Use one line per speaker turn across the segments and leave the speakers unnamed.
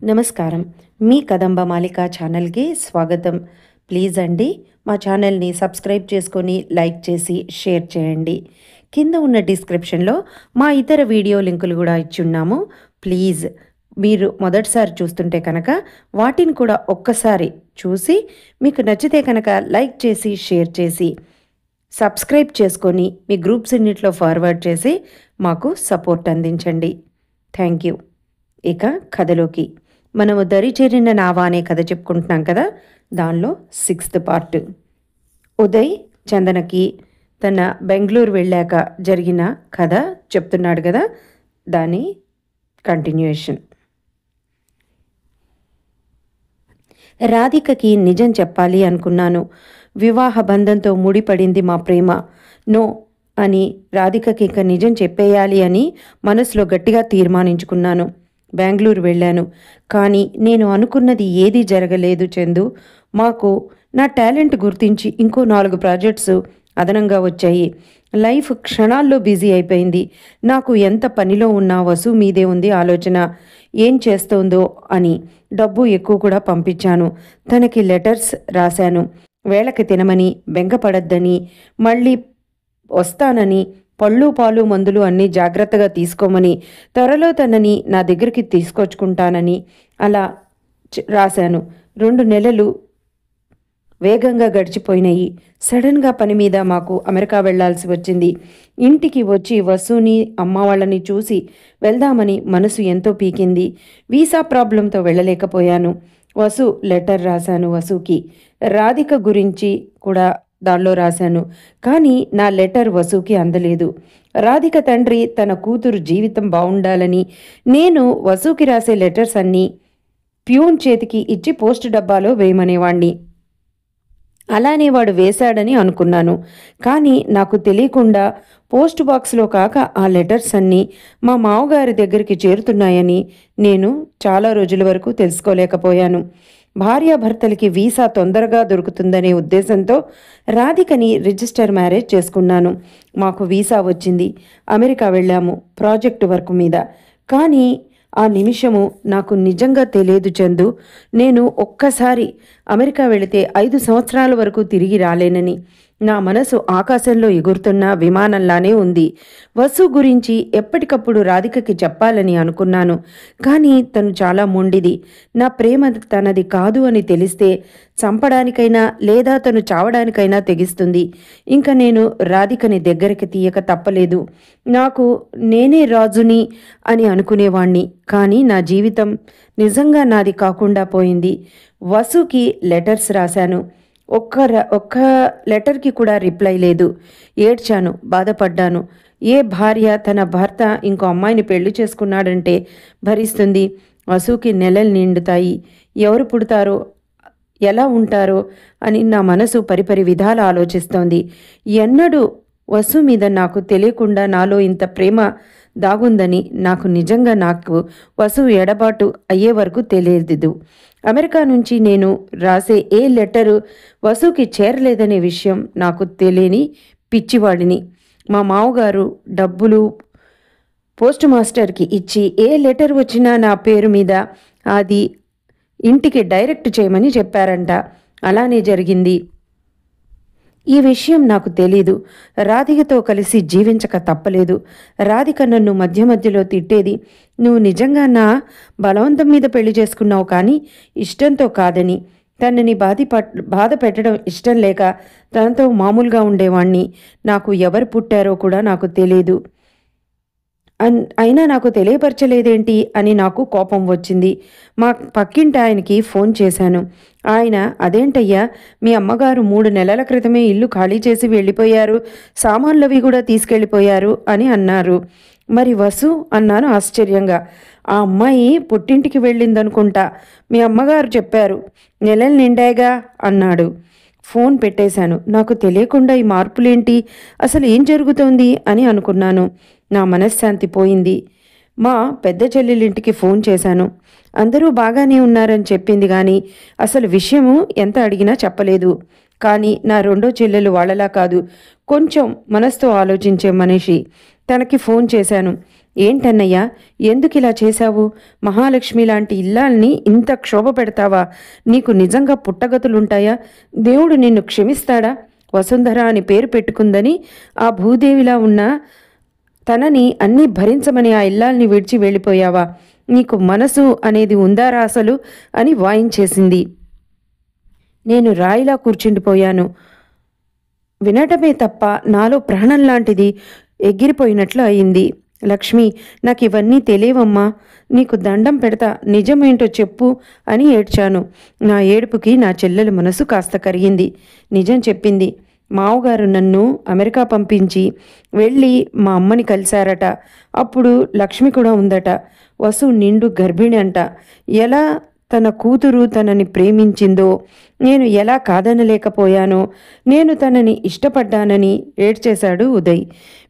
నమస్కారం. మీ కదంబ మాలిక ఛానల్‌కి స్వాగతం. ప్లీజ్ అండి మా ఛానల్‌ని సబ్స్క్రైబ్ చేసుకొని, లైక్ చేసి, షేర్ చేయండి. కింద ఉన్న డిస్క్రిప్షన్‌లో మా ఇతర వీడియో లింకులు కూడా ఇచ్చున్నాము. ప్లీజ్ మీరు మొదటిసారి చూస్తుంటే కనుక వాటిని కూడా ఒక్కసారి చూసి మీకు నచ్చితే కనుక లైక్ చేసి, షేర్ చేసి, సబ్స్క్రైబ్ చేసుకొని మీ గ్రూప్స్ అన్నిటిలో ఫార్వర్డ్ చేసి మాకు సపోర్ట్ అందించండి. Thank you. ఇక కథలోకి మనము దరిచేరిన నావా అనే కథ చెప్పుకుంటున్నాం కదా, దానిలో 6th పార్ట్. ఉదయ్ చందనకి తన బెంగళూరు వెళ్ళాక జరిగిన కథ చెప్తున్నాడు కదా, దాని కంటిన్యూయేషన్. రాధికకి నిజం చెప్పాలి అనుకున్నాను. వివాహ బంధంతో ముడిపడింది మా ప్రేమ. నో అని రాధికకి ఇక నిజం చెప్పేయాలి అని మనసులో గట్టిగా తీర్మానించుకున్నాను. బెంగళూరు వెళ్ళాను. కానీ నేను అనుకున్నది ఏదీ జరగలేదు చందు. మాకు నా టాలెంట్ గుర్తించి ఇంకో 4 ప్రాజెక్ట్స్ అదనంగా వచ్చాయి. లైఫ్ క్షణాల్లో బిజీ అయిపోయింది. నాకు ఎంత పనిలో ఉన్నా వసు మీదే ఉంది ఆలోచన. ఏం చేస్తోందో అని డబ్బు ఎక్కువ కూడా పంపించాను. తనకి లెటర్స్ రాశాను. వేళకి తినమని, బెంగపడద్దని, మళ్ళీ వస్తానని, పళ్ళు పాలు మందులు అన్నీ జాగ్రత్తగా తీసుకోమని, త్వరలో తనని నా దగ్గరికి తీసుకొచ్చుకుంటానని అలా రాశాను. 2 నెలలు వేగంగా గడిచిపోయినాయి. సడన్గా పని మీద మాకు అమెరికా వెళ్లాల్సి వచ్చింది. ఇంటికి వచ్చి వసుని అమ్మ వాళ్ళని చూసి వెళ్దామని మనసు ఎంతో పీకింది. వీసా ప్రాబ్లంతో వెళ్ళలేకపోయాను. వసు లెటర్ రాశాను. వసుకి రాధిక గురించి కూడా దానిలో రాశాను. కానీ నా లెటర్ వసుకి అందలేదు. రాధిక తండ్రి తన కూతురు జీవితం బాగుండాలని నేను వసుకి రాసే లెటర్స్ అన్నీ ప్యూన్ చేతికి ఇచ్చి పోస్ట్ డబ్బాలో వేయమనేవాణ్ణి. అలానే వాడు వేశాడని అనుకున్నాను. కానీ నాకు తెలియకుండా పోస్ట్ బాక్స్లో కాక ఆ లెటర్స్ అన్నీ మా మామగారి దగ్గరికి చేరుతున్నాయని నేను చాలా రోజుల వరకు తెలుసుకోలేకపోయాను. భార్యాభర్తలకి వీసా తొందరగా దొరుకుతుందనే ఉద్దేశంతో రాధికని రిజిస్టర్ మ్యారేజ్ చేసుకున్నాను. మాకు వీసా వచ్చింది. అమెరికా వెళ్ళాము ప్రాజెక్టు వర్క్ మీద. కానీ ఆ నిమిషము నాకు నిజంగా తెలియదు చందు, నేను ఒక్కసారి అమెరికా వెళితే 5 సంవత్సరాల వరకు తిరిగి రాలేనని. నా మనసు ఆకాశంలో ఎగురుతున్న విమానంలానే ఉంది. వసు గురించి ఎప్పటికప్పుడు రాధికకి చెప్పాలని అనుకున్నాను. కానీ తను చాలా మొండిది. నా ప్రేమ తనది కాదు అని తెలిస్తే చంపడానికైనా లేదా తను చావడానికైనా తెగిస్తుంది. ఇంకా నేను రాధికని దగ్గరికి తీయక తప్పలేదు. నాకు నేనే రాజుని అని అనుకునేవాణ్ణి. కానీ నా జీవితం నిజంగా నాది కాకుండా పోయింది. వసుకి లెటర్స్ రాశాను. ఒక్క లెటర్కి కూడా రిప్లై లేదు. ఏడ్చాను, బాధపడ్డాను. ఏ భార్య తన భర్త ఇంకో అమ్మాయిని పెళ్లి చేసుకున్నాడంటే భరిస్తుంది? వసుకి నెలలు నిండుతాయి. ఎవరు పుడతారో, ఎలా ఉంటారో అని నా మనసు పరిపరి విధాలు ఆలోచిస్తోంది. ఎన్నడూ వసు మీద నాకు తెలియకుండా నాలో ఇంత ప్రేమ దాగుందని నాకు వసు ఎడబాటు అయ్యే వరకు తెలియదు. అమెరికా నుంచి నేను రాసే ఏ లెటరు వసుకి చేరలేదనే విషయం నాకు తెలియని పిచ్చివాడిని. మా మామగారు డబ్బులు పోస్ట్ మాస్టర్కి ఇచ్చి ఏ లెటర్ వచ్చినా నా పేరు మీద అది ఇంటికి డైరెక్ట్ చేయమని చెప్పారంట. అలానే జరిగింది. ఈ విషయం నాకు తెలీదు. రాధికతో కలిసి జీవించక తప్పలేదు. రాధిక నన్ను మధ్యలో తిట్టేది. నువ్వు నిజంగా నా బలవంతం మీద పెళ్లి చేసుకున్నావు కానీ ఇష్టంతో కాదని. తనని బాధ పెట్టడం ఇష్టం లేక తనతో మామూలుగా ఉండేవాణ్ణి. నాకు ఎవరు పుట్టారో కూడా నాకు తెలీదు. అయినా నాకు తెలియపరచలేదేంటి అని నాకు కోపం వచ్చింది. మా పక్కింటి ఆయనకి ఫోన్ చేశాను. ఆయన, అదేంటయ్యా, మీ అమ్మగారు 3 నెలల క్రితమే ఇల్లు ఖాళీ చేసి వెళ్ళిపోయారు, సామాన్లవి కూడా తీసుకెళ్ళిపోయారు అని అన్నారు. మరి వసు అన్నాను ఆశ్చర్యంగా. ఆ అమ్మాయి పుట్టింటికి వెళ్ళిందనుకుంటా, మీ అమ్మగారు చెప్పారు, నెలలు నిండాయిగా అన్నాడు. ఫోన్ పెట్టేశాను. నాకు తెలియకుండా ఈ మార్పులేంటి, అసలు ఏం జరుగుతోంది అని అనుకున్నాను. నా మనశ్శాంతి పోయింది. మా పెద్ద చెల్లెలింటికి ఫోన్ చేశాను. అందరూ బాగానే ఉన్నారని చెప్పింది కానీ అసలు విషయము ఎంత అడిగినా చెప్పలేదు. కానీ నా రెండో చెల్లెలు వాళ్ళలా కాదు, కొంచెం మనసుతో ఆలోచించే మనిషి. తనకి ఫోన్ చేశాను. ఏంటన్నయ్యా, ఎందుకిలా చేశావు? మహాలక్ష్మి లాంటి ఇల్లాల్ని ఇంత క్షోభ పెడతావా? నీకు నిజంగా పుట్టగతులుంటాయా? దేవుడు నిన్ను క్షమిస్తాడా? వసుంధర అని పేరు పెట్టుకుందని ఆ భూదేవిలా ఉన్న తనని అన్నీ భరించమని ఆ ఇల్లాల్ని విడిచి వెళ్ళిపోయావా? నీకు మనసు అనేది ఉందారా అసలు అని వాయించేసింది. నేను రాయిలా కూర్చుండిపోయాను. వినటమే తప్ప నాలో ప్రాణం లాంటిది ఎగిరిపోయినట్లు అయింది. లక్ష్మి, నాకు ఇవన్నీ తెలియవమ్మా, నీకు దండం పెడతా, నిజమేంటో చెప్పు అని ఏడ్చాను. నా ఏడుపుకి నా చెల్లెల మనసు కాస్త కరిగింది. నిజం చెప్పింది. మావగారు నన్ను అమెరికా పంపించి వెళ్ళి మా అమ్మని కలిశారట. అప్పుడు లక్ష్మి కూడా ఉందట. వసు నిండు గర్భిణి అంట. ఎలా తన కూతురు తనని ప్రేమించిందో, నేను ఎలా కాదనలేకపోయానో, నేను తనని ఇష్టపడ్డానని ఏడ్చేశాడు ఉదయ్.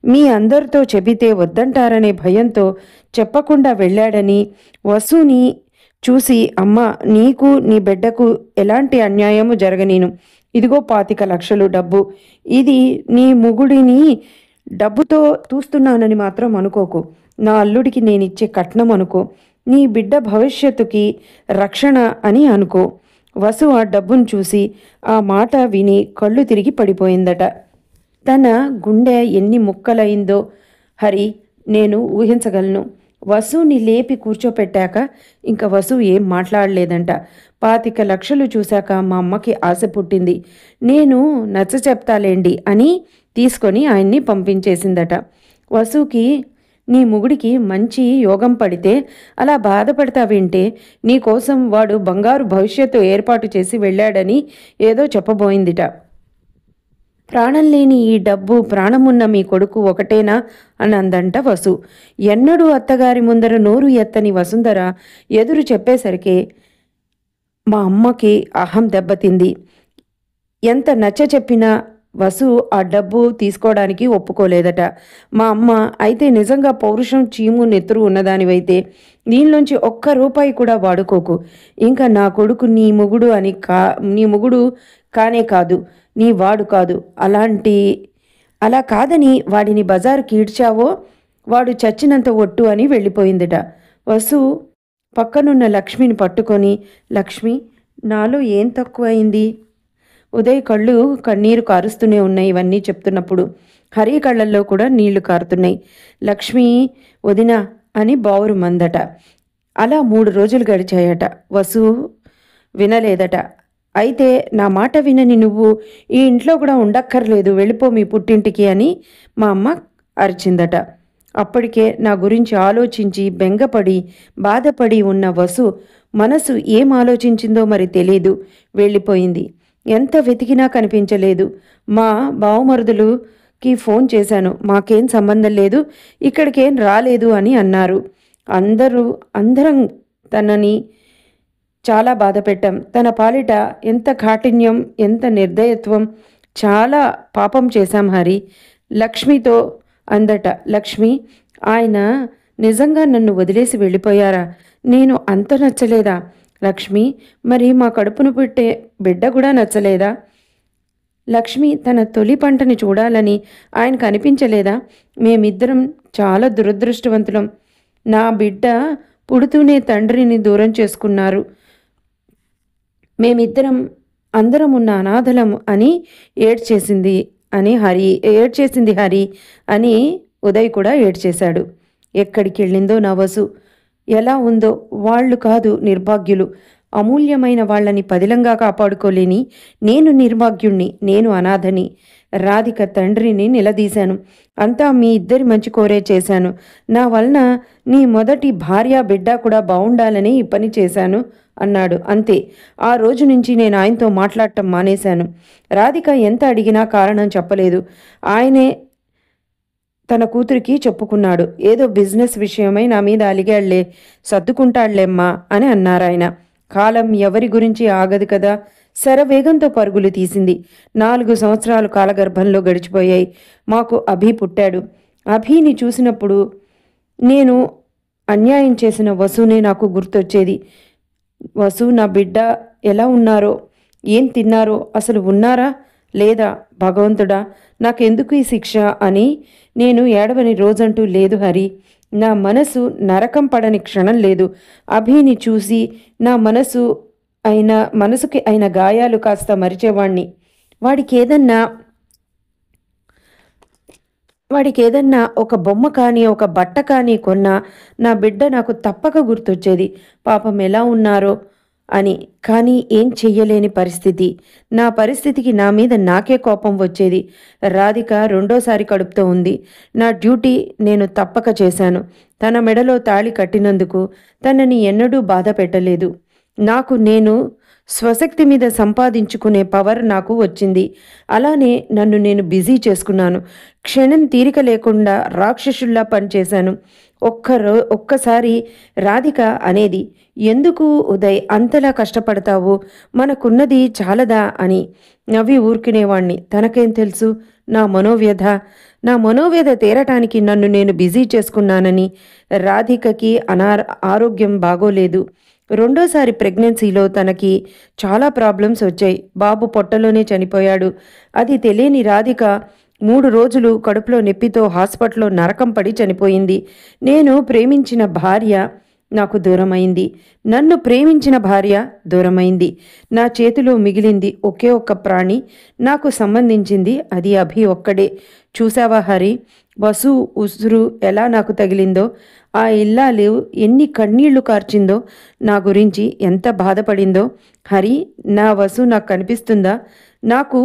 మీ అందరితో చెబితే వద్దంటారనే భయంతో చెప్పకుండా వెళ్ళాడని, వసుని చూసి అమ్మ, నీకు నీ బిడ్డకు ఎలాంటి అన్యాయము జరగనీను, ఇదిగో 25 లక్షలు డబ్బు, ఇది నీ మొగుడిని డబ్బుతో చూస్తున్నానని మాత్రం అనుకోకు, నా అల్లుడికి నేనిచ్చే కట్నం అనుకో, నీ బిడ్డ భవిష్యత్తుకి రక్షణ అని అనుకో. వసు ఆ డబ్బును చూసి ఆ మాట విని కళ్ళు తిరిగి పడిపోయిందట. తన గుండె ఎన్ని ముక్కలైందో హరి నేను ఊహించగలను. వసుని లేపి కూర్చోపెట్టాక ఇంక వసు ఏం మాట్లాడలేదంట. 25 లక్షలు చూశాక మా అమ్మకి ఆశ పుట్టింది. నేను నచ్చ చెప్తాలేండి అని తీసుకొని ఆయన్ని పంపించేసిందట. వసుకి నీ మొగుడికి మంచి యోగం పడితే అలా బాధపడతావేంటే? నీకోసం వాడు బంగారు భవిష్యత్తు ఏర్పాటు చేసి వెళ్ళాడని ఏదో చెప్పబోయిందిట. ప్రాణం లేని ఈ డబ్బు ప్రాణమున్న మీ కొడుకు ఒకటేనా అని అందంట వసు. ఎన్నడూ అత్తగారి ముందర నోరు ఎత్తని వసుంధర ఎదురు చెప్పేసరికి మా అమ్మకి అహం దెబ్బతింది. ఎంత నచ్చ చెప్పినా వసు ఆ డబ్బు తీసుకోవడానికి ఒప్పుకోలేదట. మా అమ్మ, అయితే నిజంగా పౌరుషం చీము నెత్తురు ఉన్నదానివైతే దీనిలోంచి ఒక్క రూపాయి కూడా వాడుకోకు. ఇంకా నా కొడుకు నీ మొగుడు కానే కాదు, నీ వాడు కాదు. అలా కాదని వాడిని బజారుకి ఈడ్చావో వాడు చచ్చినంత ఒట్టు అని వెళ్ళిపోయిందట. వసు పక్కనున్న లక్ష్మిని పట్టుకొని, లక్ష్మి, నాలో ఏం తక్కువైంది? ఉదయ్ కళ్ళు కన్నీరు కారుస్తూనే ఉన్నాయి ఇవన్నీ చెప్తున్నప్పుడు. హరి కళ్ళల్లో కూడా నీళ్లు కారుతున్నాయి. లక్ష్మి వదినా అని బావురు మందట. అలా 3 రోజులు గడిచాయట. వసు వినలేదట. అయితే నా మాట వినని నువ్వు ఈ ఇంట్లో కూడా ఉండక్కర్లేదు, వెళ్ళిపో మీ పుట్టింటికి అని మా అమ్మ అరిచిందట. అప్పటికే నా గురించి ఆలోచించి బెంగపడి బాధపడి ఉన్న వసు మనసు ఏం ఆలోచించిందో మరి తెలీదు, వెళ్ళిపోయింది. ఎంత వెతికినా కనిపించలేదు. మా బావమరుదులుకి ఫోన్ చేశాను, మాకేం సంబంధం లేదు, ఇక్కడికేం రాలేదు అని అన్నారు. అందరం తనని చాలా బాధ పెట్టాం. తన పాలిట ఎంత కాఠిన్యం, ఎంత నిర్దయత్వం, చాలా పాపం చేశాం హరి. లక్ష్మితో అందట. లక్ష్మి, ఆయన నిజంగా నన్ను వదిలేసి వెళ్ళిపోయారా? నేను అంత నచ్చలేదా? లక్ష్మి, మరి మా కడుపును పుట్టే బిడ్డ కూడా నచ్చలేదా? లక్ష్మి తన తొలి పంటని చూడాలని ఆయనకు అనిపించలేదా? మేమిద్దరం చాలా దురదృష్టవంతులం. నా బిడ్డ పుడుతూనే తండ్రిని దూరం చేసుకున్నారు. మేమిద్దరం అందరం ఉన్న అనాథలం అని ఏడ్చేసింది హరి అని ఉదయ్ కూడా ఏడ్చేశాడు. ఎక్కడికి వెళ్ళిందో నా వసు, ఎలా ఉందో. వాళ్ళు కాదు నిర్భాగ్యులు, అమూల్యమైన వాళ్ళని పదిలంగా కాపాడుకోలేని నేను నిర్భాగ్యుణ్ణి, నేను అనాథని. రాధిక తండ్రిని నిలదీశాను. అంతా మీ ఇద్దరి మంచి కోరే చేశాను. నా వలన నీ మొదటి భార్య బిడ్డ కూడా బాగుండాలని ఈ పని చేశాను అన్నాడు. అంతే. ఆ రోజు నుంచి నేను ఆయనతో మాట్లాడటం మానేశాను. రాధిక ఎంత అడిగినా కారణం చెప్పలేదు. ఆయనే తన కూతురికి చెప్పుకున్నాడు. ఏదో బిజినెస్ విషయమై నా మీద అలిగాళ్లే, సర్దుకుంటాళ్లేమ్మా అని అన్నారాయన. కాలం ఎవరి గురించి ఆగదు కదా. శరవేగంతో పరుగులు తీసింది. 4 సంవత్సరాలు కాలగర్భంలో గడిచిపోయాయి. మాకు అభి పుట్టాడు. అభిని చూసినప్పుడు నేను అన్యాయం చేసిన వసునే నాకు గుర్తొచ్చేది. వసు నా బిడ్డ ఎలా ఉన్నారో, ఏం తిన్నారో, అసలు ఉన్నారా లేదా? భగవంతుడా, నాకెందుకు ఈ శిక్ష అని నేను ఏడవని రోజంటూ లేదు హరి. నా మనసు నరకం పడని క్షణం లేదు. అభిని చూసి నా మనసుకి అయిన గాయాలు కాస్త మరిచేవాణ్ణి. వాడికేదన్నా ఒక బొమ్మ కానీ ఒక బట్ట కానీ కొన్నా నా బిడ్డ నాకు తప్పక గుర్తొచ్చేది. పాపం ఎలా ఉన్నారో అని. కానీ ఏం చెయ్యలేని పరిస్థితి. నా పరిస్థితికి నా మీద నాకే కోపం వచ్చేది. రాధిక రెండోసారి కడుపుతో ఉంది. నా డ్యూటీ నేను తప్పక చేశాను. తన మెడలో తాళి కట్టినందుకు తనని ఎన్నడూ బాధ పెట్టలేదు. నేను స్వశక్తి మీద సంపాదించుకునే పవర్ నాకు వచ్చింది. అలానే నన్ను నేను బిజీ చేసుకున్నాను. క్షణం తీరిక లేకుండా రాక్షసుల్లా పనిచేశాను. ఒక్కసారి రాధిక అనేది, ఎందుకు ఉదయ్ అంతలా కష్టపడతావు, మనకున్నది చాలదా అని నవ్వి ఊరుకునేవాణ్ణి. తనకేం తెలుసు నా మనోవ్యధ తీరటానికి నన్ను నేను బిజీ చేసుకున్నానని. రాధికకి ఆరోగ్యం బాగోలేదు. రెండోసారి ప్రెగ్నెన్సీలో తనకి చాలా ప్రాబ్లమ్స్ వచ్చాయి. బాబు పొట్టలోనే చనిపోయాడు. అది తెలియని రాధిక 3 రోజులు కడుపులో నొప్పితో హాస్పిటల్లో నరకం పడి చనిపోయింది. నేను ప్రేమించిన భార్య నాకు దూరమైంది. నన్ను ప్రేమించిన భార్య దూరమైంది. నా చేతిలో మిగిలింది ఒకే ఒక్క ప్రాణి నాకు సంబంధించింది, అది అభి ఒక్కడే. చూసావా హరి, వసు ఉసురు ఎలా నాకు తగిలిందో, ఆ ఇల్లాలు ఎన్ని కన్నీళ్లు కార్చిందో, నా గురించి ఎంత బాధపడిందో. హరి, నా వసు నాకు కనిపిస్తుందా? నాకు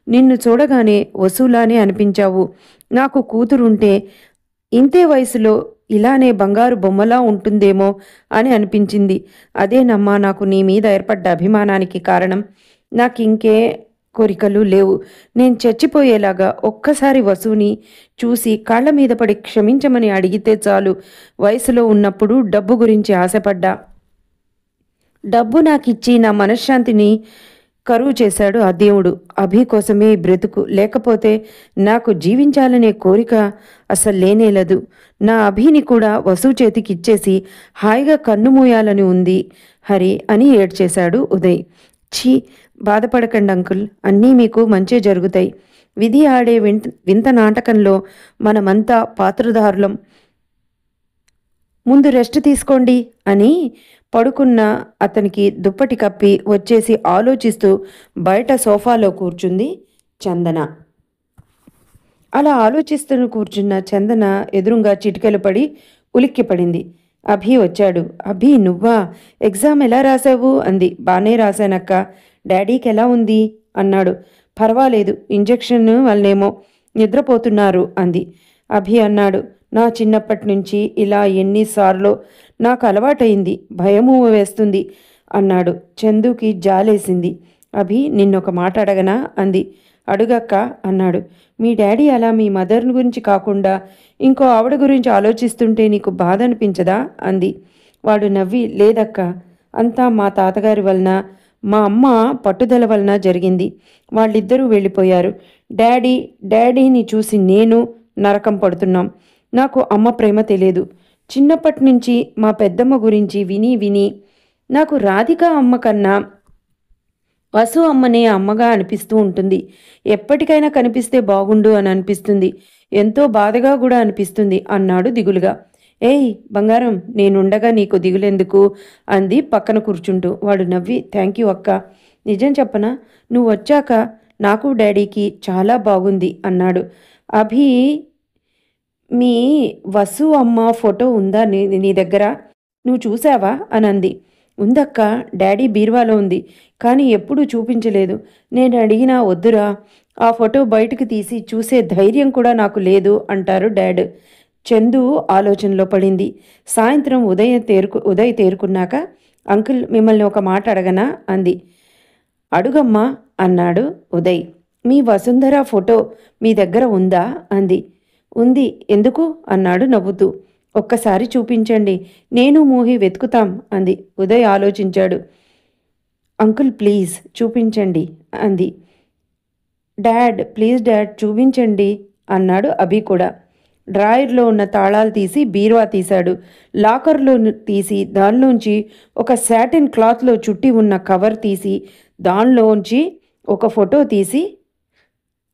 నిన్ను చూడగానే వసులానే అనిపించావు. నాకు కూతురుంటే ఇంతే వయసులో ఇలానే బంగారు బొమ్మలా ఉంటుందేమో అని అనిపించింది. అదేనమ్మా నాకు నీ మీద ఏర్పడ్డ అభిమానానికి కారణం. నాకింకే కోరికలు లేవు. నేను చచ్చిపోయేలాగా ఒక్కసారి వసుని చూసి కాళ్ళ మీద పడి క్షమించమని అడిగితే చాలు. వయసులో ఉన్నప్పుడు డబ్బు గురించి ఆశపడ్డా. డబ్బు నాకిచ్చి నా మనశ్శాంతిని కరువు చేశాడు ఆ దేవుడు. అభి కోసమే బ్రతుకు, లేకపోతే నాకు జీవించాలనే కోరిక అసలు లేనేలేదు. నా అభిని కూడా వసు చేతికి ఇచ్చేసి హాయిగా కన్నుమూయాలని ఉంది హరి అని ఏడ్చేశాడు ఉదయ్. ఛీ, బాధపడకండి అంకుల్, అన్నీ మీకు మంచే జరుగుతాయి. విధి ఆడే వింత నాటకంలో మనమంతా పాత్రధారులం. ముందు రెస్ట్ తీసుకోండి అని పడుకున్న అతనికి దుప్పటి కప్పి వచ్చేసి ఆలోచిస్తూ బయట సోఫాలో కూర్చుంది చందన. అలా ఆలోచిస్తూ కూర్చున్న చందన ఎదురుగా చిటికెలు పడి ఉలిక్కిపడింది. అభి వచ్చాడు. అభి, నువ్వా? ఎగ్జామ్ ఎలా రాసావు అంది. బానే రాశానక్క. డాడీకి ఎలా ఉంది అన్నాడు. పర్వాలేదు, ఇంజెక్షన్ వల్లనేమో నిద్రపోతున్నారు అంది. అభి అన్నాడు, నా చిన్నప్పటి నుంచి ఇలా ఎన్నిసార్లు నాకు అలవాటైంది, భయము వేస్తుంది అన్నాడు. చందుకి జాలేసింది. అభి, నిన్నొక మాట అడగనా అంది. అడుగక్క అన్నాడు. మీ డాడీ అలా మీ మదర్ గురించి కాకుండా ఇంకో ఆవిడ గురించి ఆలోచిస్తుంటే నీకు బాధ అనిపించదా అంది. వాడు నవ్వి, లేదక్క, అంతా మా తాతగారి వలన, మా అమ్మ పట్టుదల వలన జరిగింది. వాళ్ళిద్దరూ వెళ్ళిపోయారు. డాడీని చూసి నేను నరకం పడుతున్నాం. నాకు అమ్మ ప్రేమ తెలియదు. చిన్నప్పటి నుంచి మా పెద్దమ్మ గురించి విని నాకు రాధిక అమ్మ కన్నా వసు అమ్మనే అమ్మగా అనిపిస్తూ ఉంటుంది. ఎప్పటికైనా కనిపిస్తే బాగుండు అని అనిపిస్తుంది. ఎంతో బాధగా కూడా అనిపిస్తుంది అన్నాడు దిగులుగా. ఏయ్ బంగారం, నేనుండగా నీకు దిగులెందుకు అంది పక్కన కూర్చుంటూ. వాడు నవ్వి, థ్యాంక్ యూ అక్క. నిజం చెప్పనా, నువ్వు వచ్చాక నాకు డాడీకి చాలా బాగుంది అన్నాడు. అభి, మీ వసు అమ్మ ఫోటో ఉందా నీ దగ్గర? నువ్వు చూసావా అని అంది. ఉందక్క, డాడీ బీర్వాలో ఉంది, కానీ ఎప్పుడూ చూపించలేదు. నేను అడిగినా వద్దురా, ఆ ఫోటో బయటకు తీసి చూసే ధైర్యం కూడా నాకు లేదు అంటారు డాడ్. చందు ఆలోచనలో పడింది. సాయంత్రం ఉదయ్ తేరుకున్నాక, అంకుల్ మిమ్మల్ని ఒక మాట అడగనా అంది. అడుగమ్మా అన్నాడు ఉదయ్. మీ వసుంధర ఫోటో మీ దగ్గర ఉందా అంది. ఉంది, ఎందుకు అన్నాడు నవ్వుతూ. ఒక్కసారి చూపించండి, నేను మోహి వెతుకుతాం అంది. ఉదయ్ ఆలోచించాడు. అంకుల్ ప్లీజ్ చూపించండి అంది. ప్లీజ్ డాడ్ చూపించండి అన్నాడు అభి కూడా. డ్రాయర్లో ఉన్న తాళాలు తీసి బీరువా తీశాడు. లాకర్లో తీసి దానిలోంచి ఒక సాటిన్ క్లాత్లో చుట్టి ఉన్న కవర్ తీసి దానిలోంచి ఒక ఫోటో తీసి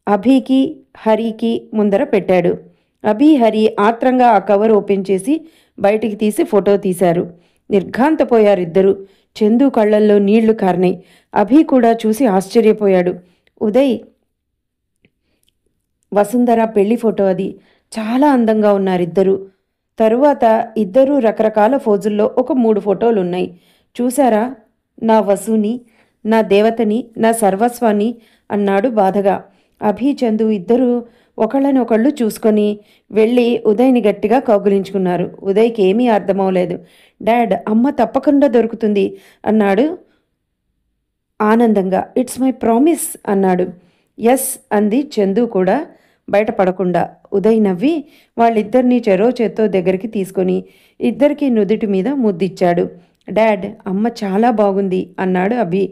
అభికి హరికి ముందర పెట్టాడు. అభి, హరి ఆత్రంగా ఆ కవర్ ఓపెన్ చేసి బయటికి తీసి ఫోటో తీశారు. నిర్ఘాంతపోయారిద్దరూ. చందు కళ్ళల్లో నీళ్లు కారినాయి. అభి కూడా చూసి ఆశ్చర్యపోయాడు. ఉదయ్, వసుంధర పెళ్లి ఫోటో అది. చాలా అందంగా ఉన్నారిద్దరూ. తరువాత ఇద్దరూ రకరకాల ఫోజుల్లో ఒక 3 ఫోటోలున్నాయి. చూశారా నా వసుని, నా దేవతని, నా సర్వస్వాన్ని అన్నాడు బాధగా. అభి, చందు ఇద్దరూ ఒకళ్ళనొకళ్ళు చూసుకొని వెళ్ళి ఉదయ్ని గట్టిగా కౌగిలించుకున్నారు. ఉదయ్కి ఏమీ అర్థమవలేదు. డాడ్, అమ్మ తప్పకుండా దొరుకుతుంది అన్నాడు ఆనందంగా. ఇట్స్ మై ప్రామిస్ అన్నాడు. ఎస్ అంది చందు కూడా బయటపడకుండా. ఉదయ్ నవ్వి వాళ్ళిద్దరినీ చెరో చేత్తో దగ్గరికి తీసుకొని ఇద్దరికీ నుదుటి మీద ముద్దిచ్చాడు. డాడ్, అమ్మ చాలా బాగుంది అన్నాడు అభి.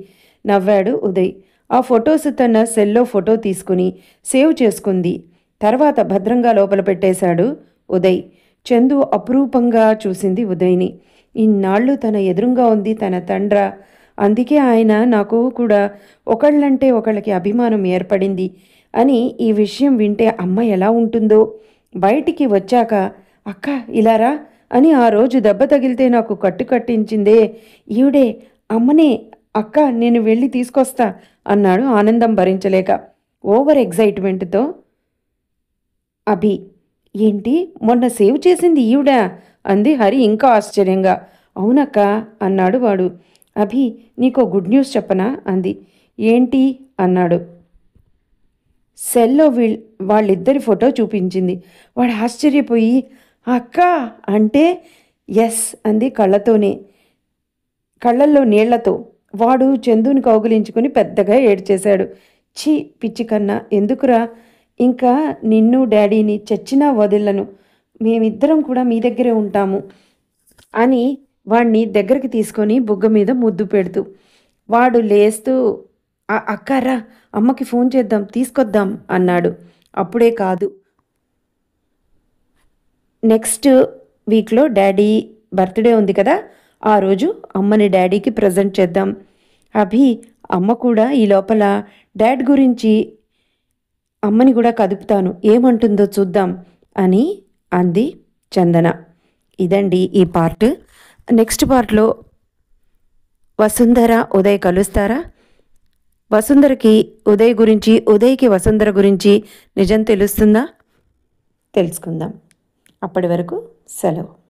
నవ్వాడు ఉదయ్. ఆ ఫొటోస్ తన సెల్లో ఫోటో తీసుకుని సేవ్ చేసుకుంది. తర్వాత భద్రంగా లోపల పెట్టేశాడు ఉదయ్. చందు అపురూపంగా చూసింది ఉదయ్ని. ఇన్నాళ్ళు తన ఎదురుగా ఉంది తన తండ్ర. అందుకే ఆయన నాకు కూడా ఒకళ్ళంటే ఒకళ్ళకి అభిమానం ఏర్పడింది అని ఈ విషయం వింటే అమ్మ ఎలా ఉంటుందో. బయటికి వచ్చాక అక్క ఇలారా అని ఆ రోజు దెబ్బ తగిలితే నాకు కట్టు కట్టించిందే ఈవిడే. అమ్మనే. అక్క, నేను వెళ్ళి తీసుకొస్తా అన్నాడు ఆనందం భరించలేక. ఓవర్ ఎగ్జైట్మెంట్తో అభి. ఏంటి, మొన్న సేవ్ చేసింది ఈవిడా అంది హరి ఇంకా ఆశ్చర్యంగా. అవునక్క అన్నాడు వాడు. అభి, నీకో గుడ్ న్యూస్ చెప్పనా అంది. ఏంటి అన్నాడు. సెల్లో వాళ్ళిద్దరి ఫోటో చూపించింది. వాడు ఆశ్చర్యపోయి అక్క అంటే ఎస్ అంది కళ్ళల్లో నీళ్లతో. వాడు చందుని కౌగిలించుకుని పెద్దగా ఏడ్చేశాడు. ఛీ పిచ్చి కన్నా, ఎందుకురా, ఇంకా నిన్ను డాడీని చచ్చినా వదిలను, మేమిద్దరం కూడా మీ దగ్గరే ఉంటాము అని వాణ్ణి దగ్గరికి తీసుకొని బుగ్గ మీద ముద్దు పెడుతూ వాడు లేస్తూ అక్కారా, అమ్మకి ఫోన్ చేద్దాం, తీసుకొద్దాం అన్నాడు. అప్పుడే కాదు, నెక్స్ట్ వీక్లో డాడీ బర్త్డే ఉంది కదా, ఆ రోజు అమ్మని డాడీకి ప్రజెంట్ చేద్దాం. అభి, అమ్మ కూడా ఈ లోపల డాడ్ గురించి అమ్మని కూడా కదుపుతాను, ఏమంటుందో చూద్దాం అని అంది చందన. ఇదండి ఈ పార్ట్. నెక్స్ట్ పార్ట్లో వసుంధర, ఉదయ్ కలుస్తారా? వసుంధరకి ఉదయ్ గురించి, ఉదయ్కి వసుంధర గురించి నిజం తెలుస్తుందా? తెలుసుకుందాం. అప్పటి వరకు సెలవు.